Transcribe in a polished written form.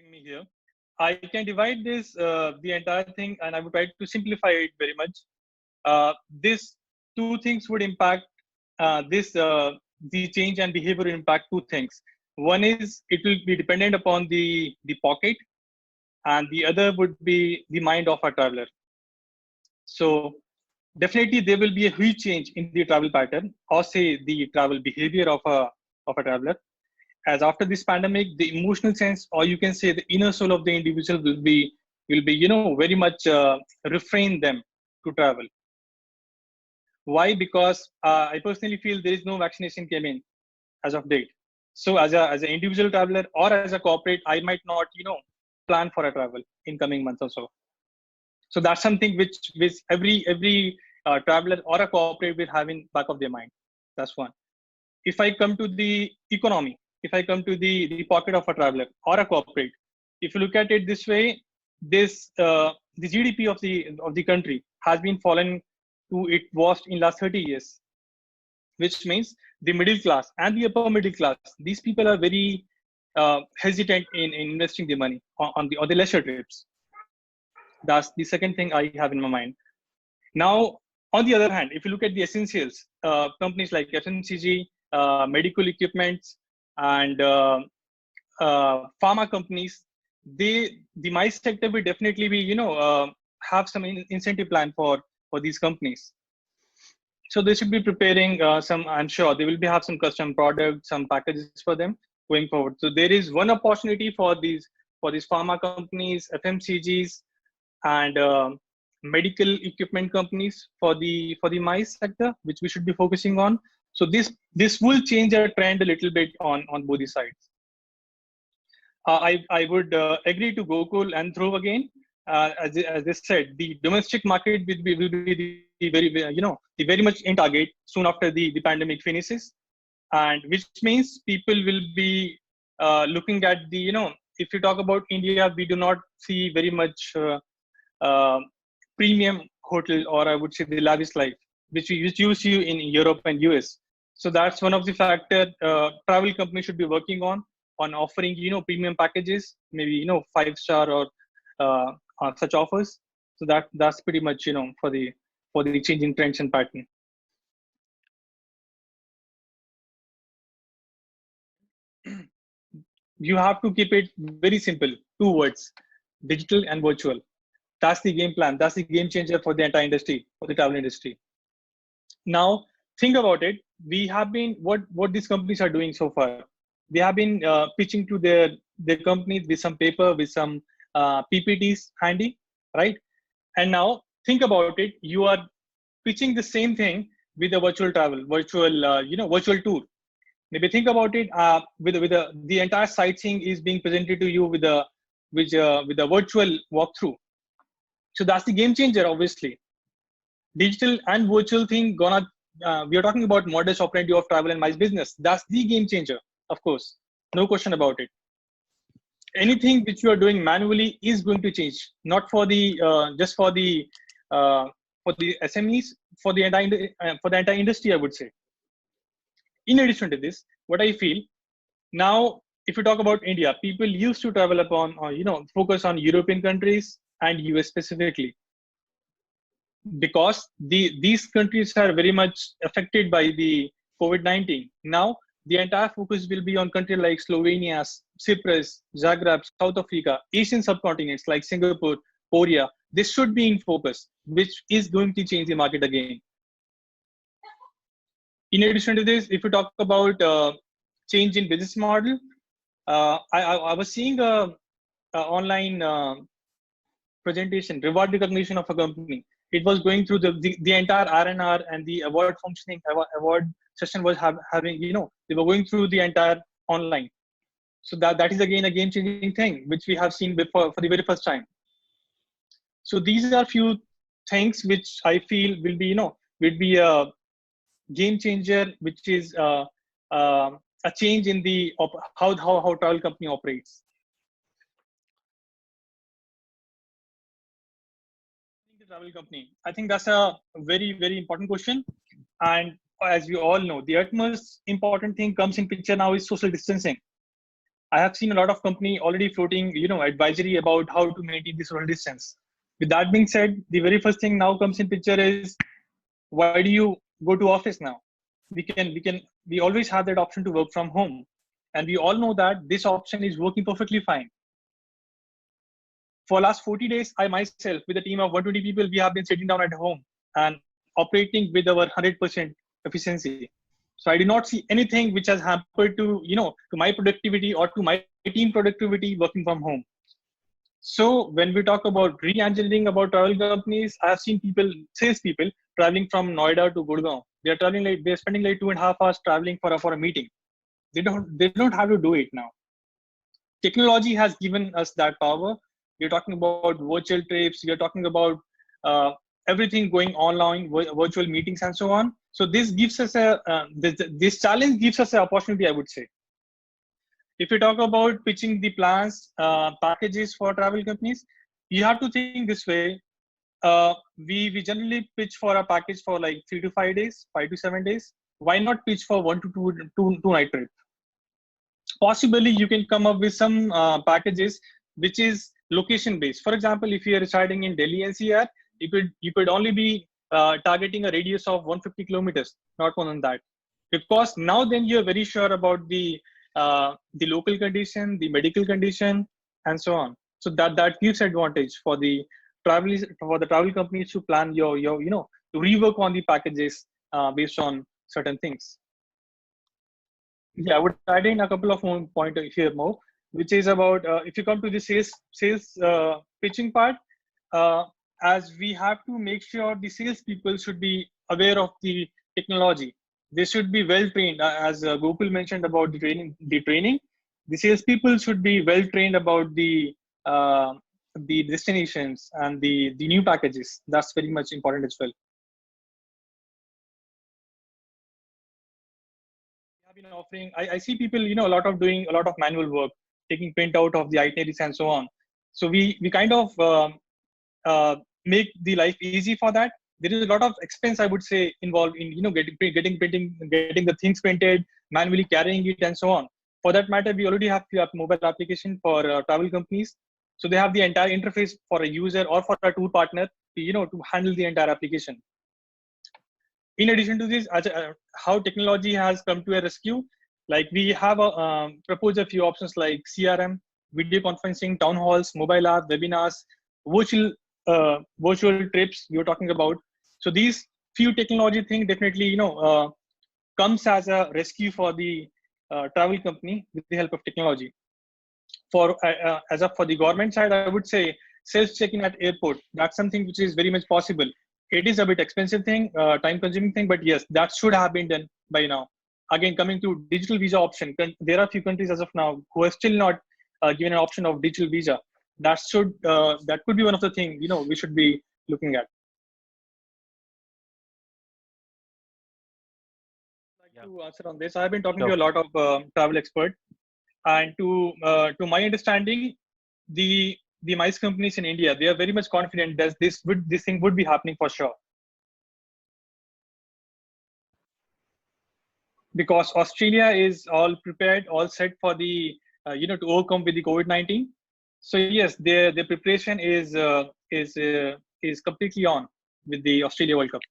me here. I can divide this the entire thing, and I would try to simplify it very much. This two things would impact this the change and behavior will impact two things. One is it will be dependent upon the pocket, and the other would be the mind of a traveler. So definitely there will be a huge change in the travel pattern, or say the travel behavior of a traveler. As after this pandemic, the emotional sense, or you can say the inner soul of the individual will be very much refrain them to travel. Why? Because I personally feel there is no vaccination came in as of date. So as an individual traveler or as a corporate, I might not plan for a travel in coming months or so. So that's something which every traveler or a corporate will have in back of their mind. That's one. If I come to the economy, if I come to the pocket of a traveler or a corporate, if you look at it this way, this the GDP of the country has been fallen to its worst in last 30 years, which means the middle class and the upper middle class, these people are very hesitant in investing the money on the leisure trips. That's the second thing I have in my mind. Now, on the other hand, if you look at the essentials, companies like FMCG, medical equipments, and pharma companies, the MICE sector will definitely be, have some incentive plan for these companies. So they should be preparing some. I'm sure they will be have some custom products, some packages for them going forward. So there is one opportunity for these pharma companies, FMCGs, and medical equipment companies for the MICE sector, which we should be focusing on. So this will change our trend a little bit on both the sides. I would agree to Gokul and Dhruv again. As I said, the domestic market will be the the very much in target soon after the pandemic finishes, and which means people will be looking at if you talk about India, we do not see very much uh, premium hotel, or I would say the lavish life, which you see in Europe and US. So that's one of the factor travel companies should be working on offering premium packages, maybe 5-star or such offers. So that's pretty much for the changing trends and pattern. You have to keep it very simple, two words: digital and virtual. That's the game plan. That's the game changer for the entire industry, for the travel industry. Now, think about it. We have been what these companies are doing so far. They have been pitching to their companies with some paper, with some PPTs handy, right? And now think about it. You are pitching the same thing with a virtual travel, virtual tour. Maybe think about it. The entire sightseeing is being presented to you with a virtual walkthrough. So that's the game changer, obviously. Digital and virtual thing gonna we are talking about modus operandi of travel and MICE business. That's the game changer, of course, no question about it. Anything which you are doing manually is going to change, not for the just for the SMEs, for the entire industry, I would say. In addition to this, what I feel now, if you talk about India, people used to travel upon focus on European countries and US specifically, because these countries are very much affected by the COVID-19. Now, the entire focus will be on countries like Slovenia, Cyprus, Zagreb, South Africa, Asian subcontinents like Singapore, Korea. This should be in focus, which is going to change the market again. In addition to this, if you talk about change in business model, I was seeing a online presentation, reward recognition of a company. It was going through the entire R&R and the award functioning, award session was having, they were going through the entire online. So that is again a game changing thing, which we have seen before for the very first time. So these are few things which I feel will be a game changer, which is a change in the how travel company operates. The travel company, I think that's a very, very important question. And as we all know, the utmost important thing comes in picture now is social distancing. I have seen a lot of company already floating, advisory about how to maintain this social distance. With that being said, the very first thing now comes in picture is, why do you go to office now? We always have that option to work from home, and we all know that this option is working perfectly fine. For last 40 days, I myself, with a team of 120 people, we have been sitting down at home and operating with our 100% efficiency. So I do not see anything which has hampered to my productivity or to my team productivity working from home. So when we talk about re-engineering about travel companies, I have seen salespeople traveling from Noida to Gurgaon. They're spending like 2.5 hours traveling for a meeting. They don't have to do it now. Technology has given us that power. We're talking about virtual trips. We're talking about everything going online, virtual meetings, and so on. So this gives us this challenge gives us an opportunity, I would say. If you talk about pitching the plans, packages for travel companies, you have to think this way. We generally pitch for a package for like 3 to 5 days, 5 to 7 days. Why not pitch for 1 to 2 night trip? Possibly you can come up with some packages which is location based. For example, if you are residing in Delhi NCR, you could only be targeting a radius of 150 kilometers, not more than that, because now then you're very sure about the local condition, the medical condition, and so on. So that gives advantage for the travel companies to plan your to rework on the packages based on certain things. Yeah, I would add in a couple of more points here more, which is about if you come to the sales pitching part, uh, as we have to make sure the sales people should be aware of the technology. They should be well trained, as Gokul mentioned about the training. The sales people should be well trained about the destinations and the new packages. That's very much important as well. Have been offering. I see people, a lot of doing a lot of manual work, taking print out of the itineraries and so on. So we kind of make the life easy for that. There is a lot of expense, I would say, involved in getting printing, getting the things printed, manually carrying it, and so on. For that matter, we already have the mobile application for travel companies. So they have the entire interface for a user or for a tour partner, to handle the entire application. In addition to this, how technology has come to a rescue, like we have proposed a few options like CRM, video conferencing, town halls, mobile app, webinars, virtual virtual trips we were talking about. So these few technology things definitely comes as a rescue for the travel company with the help of technology. For the government side, I would say self check-in at airport. That's something which is very much possible. It is a bit expensive thing, time consuming thing, but yes, that should have been done by now. Again, coming to digital visa option, there are a few countries as of now who have still not given an option of digital visa. That could be one of the things we should be looking at. Like Yeah. to answer on this, I have been talking to So a lot of travel experts, and to my understanding, the MICE companies in India, they are very much confident that this thing would be happening for sure, because Australia is all prepared, all set for the to overcome with the COVID-19. So yes, their preparation is completely on with the Australia World Cup.